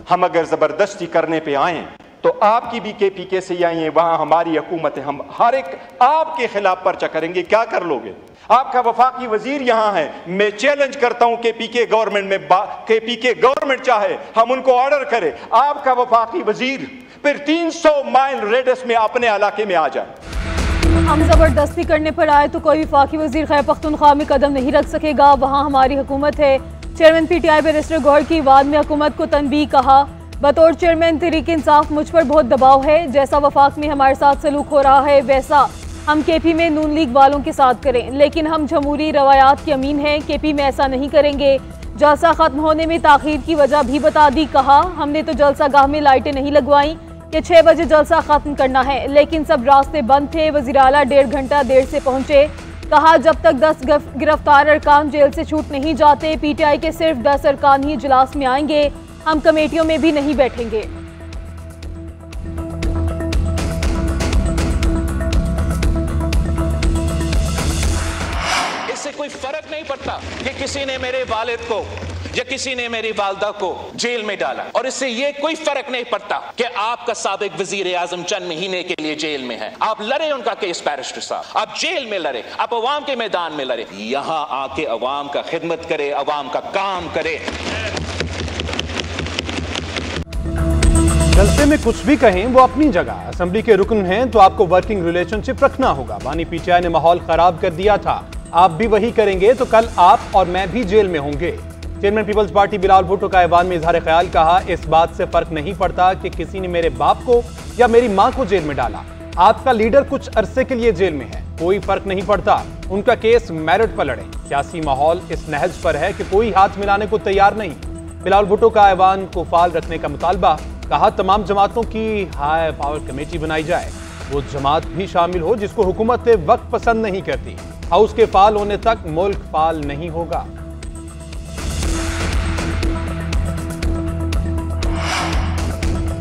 हम अगर ज़बरदस्ती करने पे आए तो आपकी भी KPK से आई है, वहां हमारी हुकूमत है, हम हर एक आपके खिलाफ पर्चा करेंगे। क्या कर लोगे? आपका वफाकी वजीर यहां है, मैं चैलेंज करता हूं KPK गवर्नमेंट में, KPK गवर्नमेंट चाहे हम उनको ऑर्डर करें, आपका वफाकी वजीर फिर 300 माइल रेडियस में अपने इलाके में आ जाए। हम जबरदस्ती करने पर आए तो कोई वफाकी वजीर खैबर पख्तूनख्वा में कदम नहीं रख सकेगा, वहाँ हमारी हुकूमत है। चेयरमैन PTI बैरिस्टर गौहर की वाद में हुकूमत को तनबीह। कहा, बतौर चेयरमैन तहरीक इंसाफ मुझ पर बहुत दबाव है, जैसा वफाक में हमारे साथ सलूक हो रहा है वैसा हम KP में नून लीग वालों के साथ करें, लेकिन हम जमहूरी रवायात के अमीन हैं, KP में ऐसा नहीं करेंगे। जलसा खत्म होने में ताखीर की वजह भी बता दी। कहा, हमने तो जलसा गाह में लाइटें नहीं लगवाई कि 6 बजे जलसा खत्म करना है, लेकिन सब रास्ते बंद थे, वज़ीर आला 1.5 घंटा देर से पहुंचे। कहा, जब तक 10 गिरफ्तार अरकान जेल से छूट नहीं जाते, PTI के सिर्फ 10 अरकान ही इजलास में आएंगे, हम कमेटियों में भी नहीं बैठेंगे। इससे कोई फर्क नहीं पड़ता कि किसी ने मेरे वालिद को या किसी ने मेरी वालदा को जेल में डाला, और इससे ये कोई फर्क नहीं पड़ता कि आपका साबिक वजीर आजम चंद महीने के लिए जेल में है। आप लड़े उनका केस बैरिस्टर साहब, आप जेल में लड़े, आप अवाम के मैदान में लड़े, यहां आके अवाम का खिदमत करे, अवाम का काम करे। जलसे में कुछ भी कहें वो अपनी जगह, असेंबली के रुकन हैं तो आपको वर्किंग रिलेशनशिप रखना होगा। बानी PTI ने माहौल खराब कर दिया था, आप भी वही करेंगे तो कल आप और मैं भी जेल में होंगे। चेयरमैन पीपल्स पार्टी बिलावल भुट्टो का ऐवान में इजहार ख्याल। कहा, इस बात से फर्क नहीं पड़ता कि किसी ने मेरे बाप को या मेरी मां को जेल में डाला, आपका लीडर कुछ अरसे के लिए जेल में है, कोई फर्क नहीं पड़ता, उनका केस मेरिट पर लड़े। सियासी माहौल इस नहज पर है कि कोई हाथ मिलाने को तैयार नहीं। बिलावल भुट्टो का ऐवान को फाल रखने का मुतालबा। कहा, तमाम जमातों की हाई पावर कमेटी बनाई जाए, वो जमात भी शामिल हो जिसको हुकूमत वक्त पसंद नहीं करती, हाउस के फाल होने तक मुल्क फाल नहीं होगा।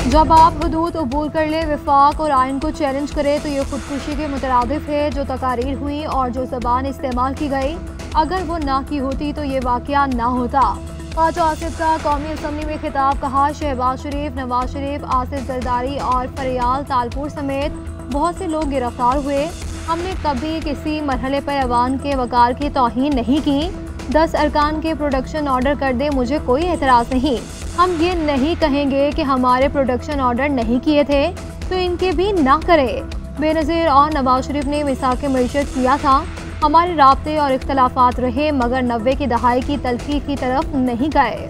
जब आप हदूद अबूर कर ले, विफाक और आइन को चैलेंज करे तो ये खुदकुशी के मुतरादिफ है। जो तकारीर हुई और जो ज़बान इस्तेमाल की गई, अगर वो ना की होती तो ये वाक़या ना होता। ख्वाजा आसिफ का कौमी असम्बली में खिताब। कहा, शहबाज शरीफ, नवाज शरीफ, आसिफ जरदारी और फरियाल तालपुर समेत बहुत से लोग गिरफ्तार हुए। हमने कभी किसी मरहले पर ऐवान के वकार की तौहीन नहीं की। 10 अरकान के प्रोडक्शन ऑर्डर कर दे, मुझे कोई एतराज़ नहीं। हम ये नहीं कहेंगे कि हमारे प्रोडक्शन ऑर्डर नहीं किए थे तो इनके भी ना करें। बेनज़ीर और नवाज शरीफ ने मिसाक मईशत किया था, हमारे राब्ते और इख्तलाफात रहे, मगर 90 की दहाई की तलखी की तरफ नहीं गए।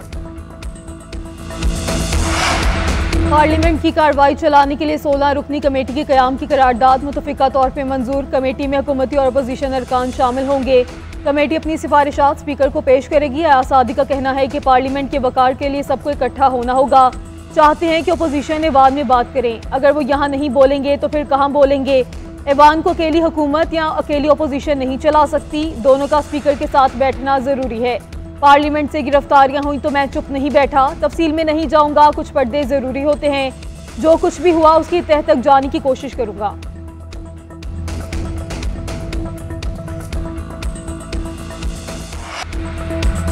पार्लियामेंट की कार्रवाई चलाने के लिए 16 रुकनी कमेटी के क़याम की करारदाद मुतफ़िका तौर पर मंजूर। कमेटी में हुकूमती और अपोजिशन अरकान शामिल होंगे। कमेटी अपनी सिफारिशात स्पीकर को पेश करेगी। आसादी का कहना है कि पार्लियामेंट के वक़ार के लिए सबको इकट्ठा होना होगा। चाहते हैं कि अपोजिशन ऐवान में बात करें, अगर वो यहाँ नहीं बोलेंगे तो फिर कहाँ बोलेंगे। ऐवान को अकेली हुकूमत या अकेली अपोजिशन नहीं चला सकती, दोनों का स्पीकर के साथ बैठना ज़रूरी है। पार्लियामेंट से गिरफ्तारियाँ हुई तो मैं चुप नहीं बैठा, तफसील में नहीं जाऊँगा, कुछ पर्दे ज़रूरी होते हैं, जो कुछ भी हुआ उसकी तह तक जाने की कोशिश करूँगा।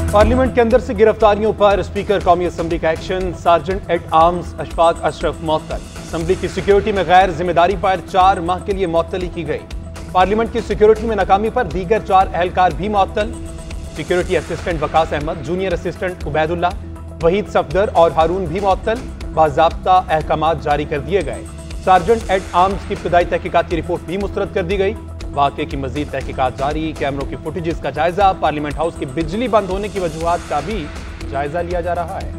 पार्लियामेंट के अंदर से गिरफ्तारियों पर स्पीकर कौमी असम्बली का action. Sergeant at arms Ashfaq Ashraf मुअत्तल। असम्बली की सिक्योरिटी में गैर जिम्मेदारी पर 4 माह के लिए मुअत्तली की गई। पार्लियामेंट की सिक्योरिटी में नाकामी पर दीगर 4 एहलकार भी मुअत्तल। Security assistant Waqas Ahmed, junior assistant Ubaidullah, Waheed Safdar और हारून भी मुअत्तल। बाज़ाब्ता अहकामात जारी कर दिए गए। सार्जेंट एट आर्म्स की इब्तदाई तहकीकात की रिपोर्ट भी मुस्तरद कर दी गई। वाक़े की मजीद तहकीकात जारी। कैमरों की फुटेजेस का जायजा। पार्लियामेंट हाउस की बिजली बंद होने की वजूहात का भी जायजा लिया जा रहा है।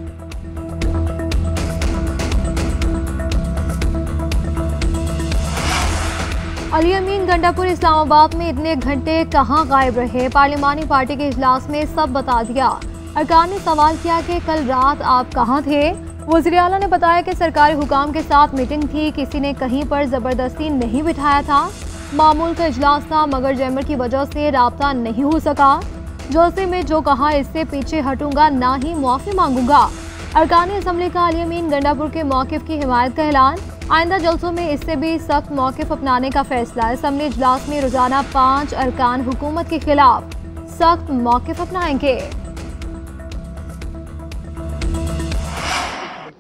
अली अमीन गंडापुर इस्लामाबाद में इतने घंटे कहाँ गायब रहे? पार्लिमानी पार्टी के इजलास में सब बता दिया। अरकान ने सवाल किया कि कल रात आप कहाँ थे? वज़ीर आला ने बताया कि सरकारी हुकाम के साथ मीटिंग थी, किसी ने कहीं पर ज़बरदस्ती नहीं बिठाया था, मामूल का इजलास था, मगर जैमर की वजह से राब्ता नहीं हो सका। जलसे में जो कहा इससे पीछे हटूंगा, ना ही मुआफ़ी मांगूंगा। अरकान असम्बली का अली अमीन गंडापुर के मौक़िफ़ की हिमायत का ऐलान। आइंदा जलसों में इससे भी सख्त मौक़िफ़ अपनाने का फैसला। असम्बली इजलास में रोजाना 5 अरकान हुकूमत के खिलाफ सख्त मौक़िफ़ अपनाएंगे।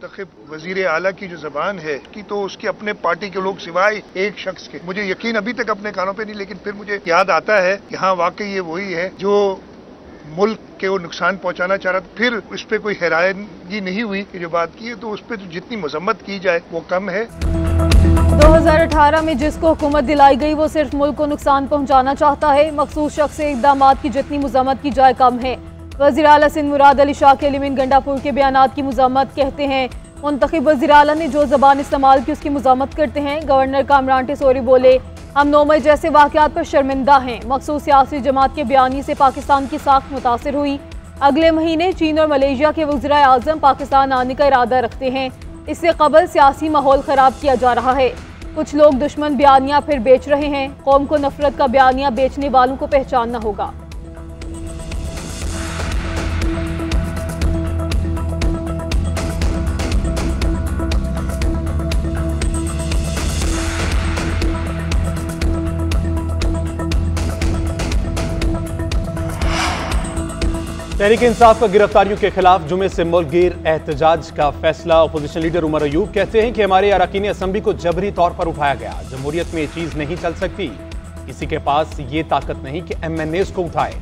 मुंतखब वजीर आला की जो जबान है कि तो उसके अपने पार्टी के लोग सिवाय एक शख्स के, मुझे यकीन अभी तक अपने कानों पे नहीं, लेकिन फिर मुझे याद आता है कि हाँ वाकई ये वही है जो मुल्क के वो नुकसान पहुंचाना चाह रहा था। फिर उस पर कोई हैरानगी नहीं हुई कि जो बात की है, तो उस पर तो जितनी मजम्मत की जाए वो कम है। 2018 में जिसको हुकूमत दिलाई गई वो सिर्फ मुल्क को नुकसान पहुंचाना चाहता है। मखसूस शख्स से इक़दामात की जितनी मजम्मत की जाए कम है। वज़ीर आला सिंध मुराद अली शाह के लिमिन गंडापुर के बयानात की मजम्मत कहते हैं मुंतखब वज़ीर आला ने जो ज़बान इस्तेमाल की उसकी मजम्मत करते हैं। गवर्नर कामरान टेसोरी बोले हम 9 मई जैसे वाक़यात पर शर्मिंदा हैं। मखसूस सियासी जमात के बयानी से पाकिस्तान की साख मुतासिर हुई। अगले महीने चीन और मलेशिया के वज़ीर आज़म पाकिस्तान आने का इरादा रखते हैं। इससे कबल सियासी माहौल ख़राब किया जा रहा है। कुछ लोग दुश्मन बयानियाँ फिर बेच रहे हैं। कौम को नफरत का बयानियाँ बेचने वालों को पहचानना होगा। तहरीक इंसाफ का गिरफ्तारियों के खिलाफ जुमे से मुल्कगीर एहतजाज का फैसला। अपोजिशन लीडर उमर अयूब कहते हैं कि हमारे अरकान असम्बली को जबरी तौर पर उठाया गया। जमहूरियत में ये चीज नहीं चल सकती। किसी के पास ये ताकत नहीं कि MNAs को उठाए।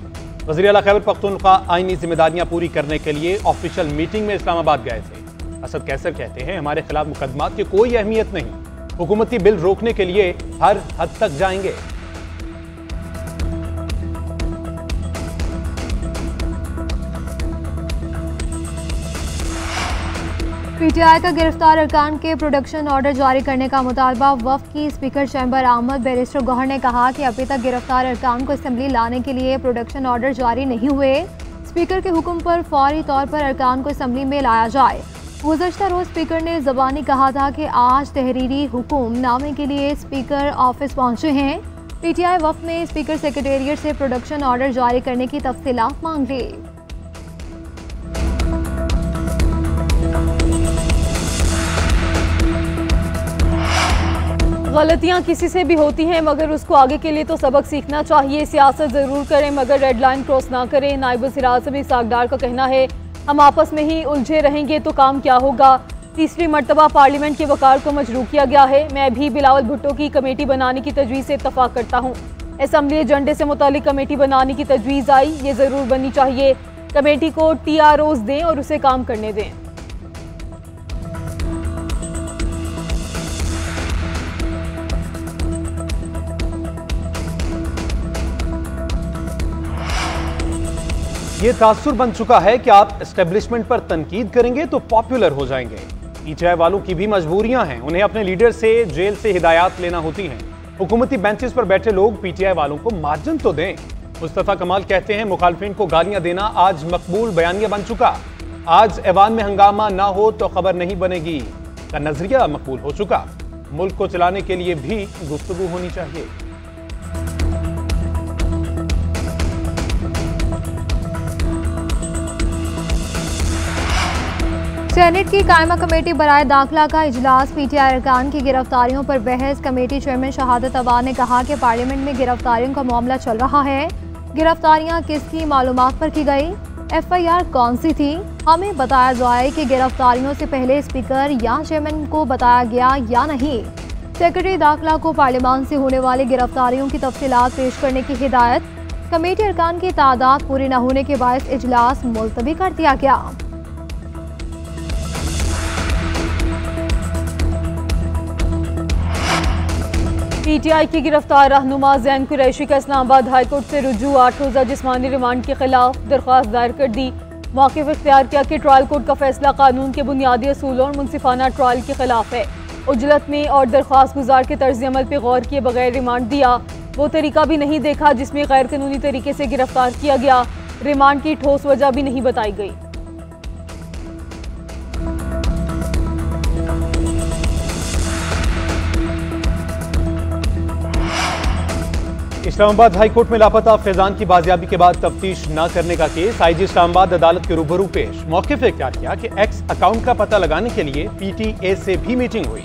वज़ीर आला खैबर पख्तूनख्वा आईनी जिम्मेदारियां पूरी करने के लिए ऑफिशियल मीटिंग में इस्लामाबाद गए थे। असद कैसर कहते हैं हमारे खिलाफ मुकदमात की कोई अहमियत नहीं। हुकूमती बिल रोकने के लिए हर हद तक जाएंगे। PTI का गिरफ्तार अरकान के प्रोडक्शन ऑर्डर जारी करने का मुतालबा। वफ़द की स्पीकर चैम्बर आमद बैरिस्टर गौहर ने कहा कि अभी तक गिरफ्तार अरकान को असम्बली लाने के लिए प्रोडक्शन ऑर्डर जारी नहीं हुए। स्पीकर के हुक्म पर फौरी तौर पर अरकान को असम्बली में लाया जाए। गुज़श्ता रोज़ स्पीकर ने ज़बानी कहा था कि आज तहरीरी हुकुम नामे के लिए स्पीकर ऑफिस पहुँचे हैं। PTI वफ़द ने स्पीकर सेक्रेटेरिएट से प्रोडक्शन ऑर्डर जारी करने की तफसीलात मांग ली। गलतियां किसी से भी होती हैं मगर उसको आगे के लिए तो सबक सीखना चाहिए। सियासत ज़रूर करें मगर रेड लाइन क्रॉस ना करें। नायब वज़ीर आज़म सागदार का कहना है हम आपस में ही उलझे रहेंगे तो काम क्या होगा। तीसरी मरतबा पार्लियामेंट के वकार को मजरू किया गया है। मैं भी बिलावल भुट्टो की कमेटी बनाने की तजवीज़ से इत्तफाक करता हूँ। असम्बली एजेंडे से मुतालिक कमेटी बनाने की तजवीज़ आई, ये ज़रूर बननी चाहिए। कमेटी को TROs दें और उसे काम करने दें। ये तासुर बन चुका है कि आप एस्टेब्लिशमेंट पर तनकीद करेंगे तो पॉपुलर हो जाएंगे। PTI वालों की भी मजबूरियां हैं। उन्हें अपने लीडर से जेल से हिदायत लेना होती हैं। हुकूमती बेंचेस पर बैठे लोग PTI वालों को मार्जिन तो दें। मुस्तफा कमाल कहते हैं मुखालफिन को गालियां देना आज मकबूल बयानिया बन चुका। आज ऐवान में हंगामा ना हो तो खबर नहीं बनेगी का नजरिया मकबूल हो चुका। मुल्क को चलाने के लिए भी गुफ्तगू होनी चाहिए। सेनेट की कायमा कमेटी बराए दाखिला का इजलास। PTI अरकान की गिरफ्तारियों पर बहस। कमेटी चेयरमैन शहादत अवान ने कहा कि पार्लियामेंट में गिरफ्तारियों का मामला चल रहा है। गिरफ्तारियां किसकी मालूमात पर की गई, FIR कौन सी थी, हमें बताया जाए कि गिरफ्तारियों से पहले स्पीकर या चेयरमैन को बताया गया या नहीं। सेक्रेटरी दाखिला को पार्लियामान से होने वाली गिरफ्तारियों की तफसीलात पेश करने की हिदायत। कमेटी अरकान की तादाद पूरी न होने के बायस इजलास मुलतवी कर दिया गया। PTI की गिरफ्तार रहनुमा ज़ैन कुरैशी का इस्लामाबाद हाईकोर्ट से रुजू 8 रोज़ा जिस्मानी रिमांड के खिलाफ दरख्वास्त दायर कर दी। मौक़िफ़ इख्तियार किया कि ट्रायल कोर्ट का फैसला कानून के बुनियादी असूलों और मुनसिफाना ट्रायल के खिलाफ है। उजलत ने और दरख्वास्त गुजार के तर्ज अमल पर गौर किए बगैर रिमांड दिया। वो तरीका भी नहीं देखा जिसमें गैर कानूनी तरीके से गिरफ्तार किया गया। रिमांड की ठोस वजह भी नहीं बताई गई। इस्लामाबाद हाई कोर्ट में लापता फैजान की बाजियाबी के बाद तफ्तीश न करने का केस। IG इस्लामाबाद अदालत के रूबरू पेश। मौके पर इख्तियार किया कि एक्स अकाउंट का पता लगाने के लिए PTA से भी मीटिंग हुई।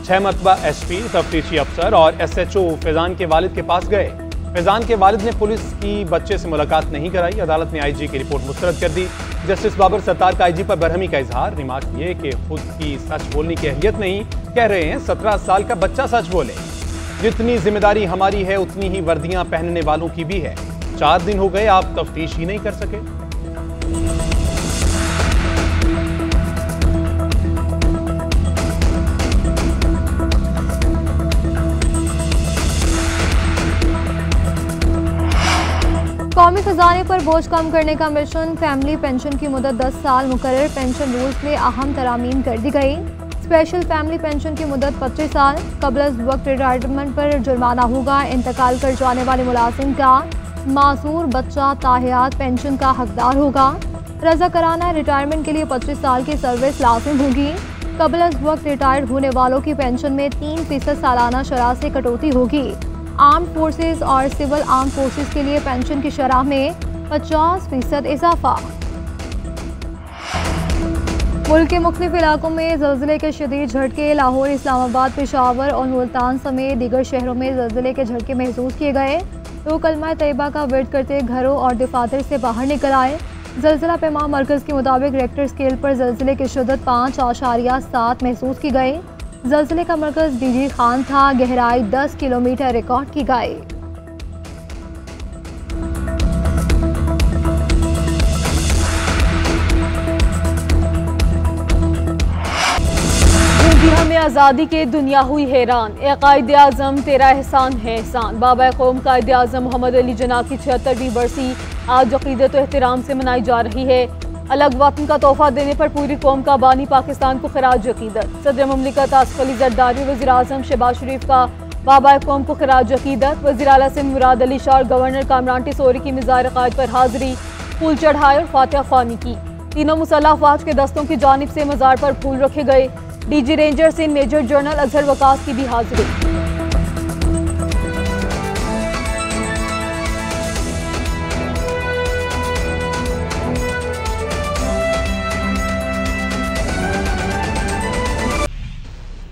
6 मरतबा SP, तफ्तीशी अफसर और SHO फैजान के वालिद के पास गए। फैजान के वालिद ने पुलिस की बच्चे से मुलाकात नहीं कराई। अदालत ने आईजी की रिपोर्ट मुस्तरद कर दी। जस्टिस बाबर सत्तार का आईजी पर बरहमी का इजहार। रिमार्क ये कि खुद की सच बोलने की अहलियत नहीं, कह रहे हैं 17 साल का बच्चा सच बोले। जितनी जिम्मेदारी हमारी है उतनी ही वर्दियां पहनने वालों की भी है। 4 दिन हो गए आप तफ्तीश ही नहीं कर सके। कौमी खजाने पर बोझ कम करने का मिशन। फैमिली पेंशन की मुद्दत 10 साल मुकर्रर। पेंशन रूल्स में अहम तरामीम कर दी गई। स्पेशल फैमिली पेंशन की मुद्दत 25 साल। कबल वक्त रिटायरमेंट पर जुर्माना होगा। इंतकाल कर जाने वाले मुलाजिम का मासूर बच्चा ताहयात पेंशन का हकदार होगा। रजा कराना रिटायरमेंट के लिए 25 साल की सर्विस लाजिम होगी। कबल वक्त रिटायर्ड होने वालों की पेंशन में 3% सालाना शरह से कटौती होगी। आर्म फोर्सेस और सिविल आर्म फोर्सेस के लिए पेंशन की शरह में 50% इजाफा। मुल्क के मुख्तलिफ इलाकों में ज़लज़ले के शदीद झटके। लाहौर, इस्लामाबाद, पेशावर और मुल्तान समेत दीगर शहरों में ज़लज़ले के झटके महसूस किए गए। तो कलमा तैयबा का विर्द करते घरों और दफातर से बाहर निकल आए। ज़लज़ला पैमा मरकज़ के मुताबिक रेक्टर स्केल पर ज़लज़ले की शिद्दत 5.7 महसूस की गई। ज़लज़ले का मरकज़ डीजी खान था। गहराई 10 किलोमीटर रिकॉर्ड की गई। हमें आज़ादी के दुनिया हुई हैरान। ए कायद आज़म तेरा एहसान है एहसान। बाबा कौम कायद आज़म मोहम्मद अली जिन्ना की 76वीं बरसी आज अक़ीदत व एहतराम से मनाई जा रही है। अलग वतन का तोहफा देने पर पूरी कौम का बानी पाकिस्तान को खराज अकीदत। सदर ममलिकत आसिफ अली ज़रदारी, वज़ीर आज़म शहबाज शरीफ का बाबा कौम को खराज अकीदत। वज़ीर आला सिंध मुराद अली शाह और गवर्नर कामरान टिसोरी की मिज़ार क़ायद पर हाज़िरी, फूल चढ़ाए और फातिहा ख़्वानी की। तीनों मुसल्लह अफ़वाज के दस्तों की जानिब से मज़ार पर फूल रखे गए। DG ranger Sindh major general Azhar Waqas की भी हाजिरी।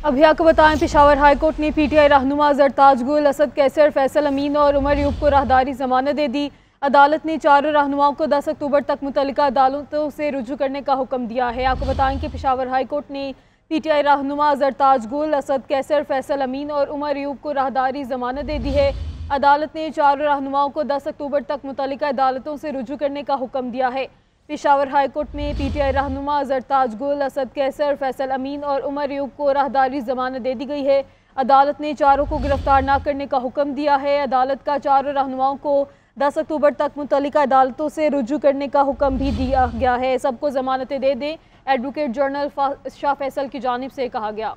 अभी आपको बताएं, पेशावर हाई कोर्ट ने पीटीआई रहनुमा ज़रताज गुल, असद कैसर, फैसल अमीन और उमर यूब को राहदारी ज़मानत दे दी। अदालत ने चारों रहनुमाओं को 10 अक्टूबर तक मुतल्लिका अदालतों से रुजू करने का हुक्म दिया है। आपको बताएं कि पेशावर हाई कोर्ट ने पीटीआई रहनुमा ज़रताज गुल, असद कैसर, फैसल अमीन और उमर यूब को राहदारी ज़मानत दे दी है। अदालत ने चारों रहनुमाओं को 10 अक्टूबर तक मुतल्लिका अदालतों से रुजू करने का हुक्म दिया है। पेशावर हाई कोर्ट में पीटीआई रहनुमा ज़रताज गुल, असद कैसर, फैसल अमीन और उमर यूब को राहदारी ज़मानत दे दी गई है। अदालत ने चारों को गिरफ्तार न करने का हुक्म दिया है। अदालत का चारों रहनुमाओं को 10 अक्टूबर तक मुतल्लिका अदालतों से रुजू करने का हुक्म भी दिया गया है। सबको ज़मानतें दे दें, एडवोकेट जनरल शाह फैसल की जानिब से कहा गया।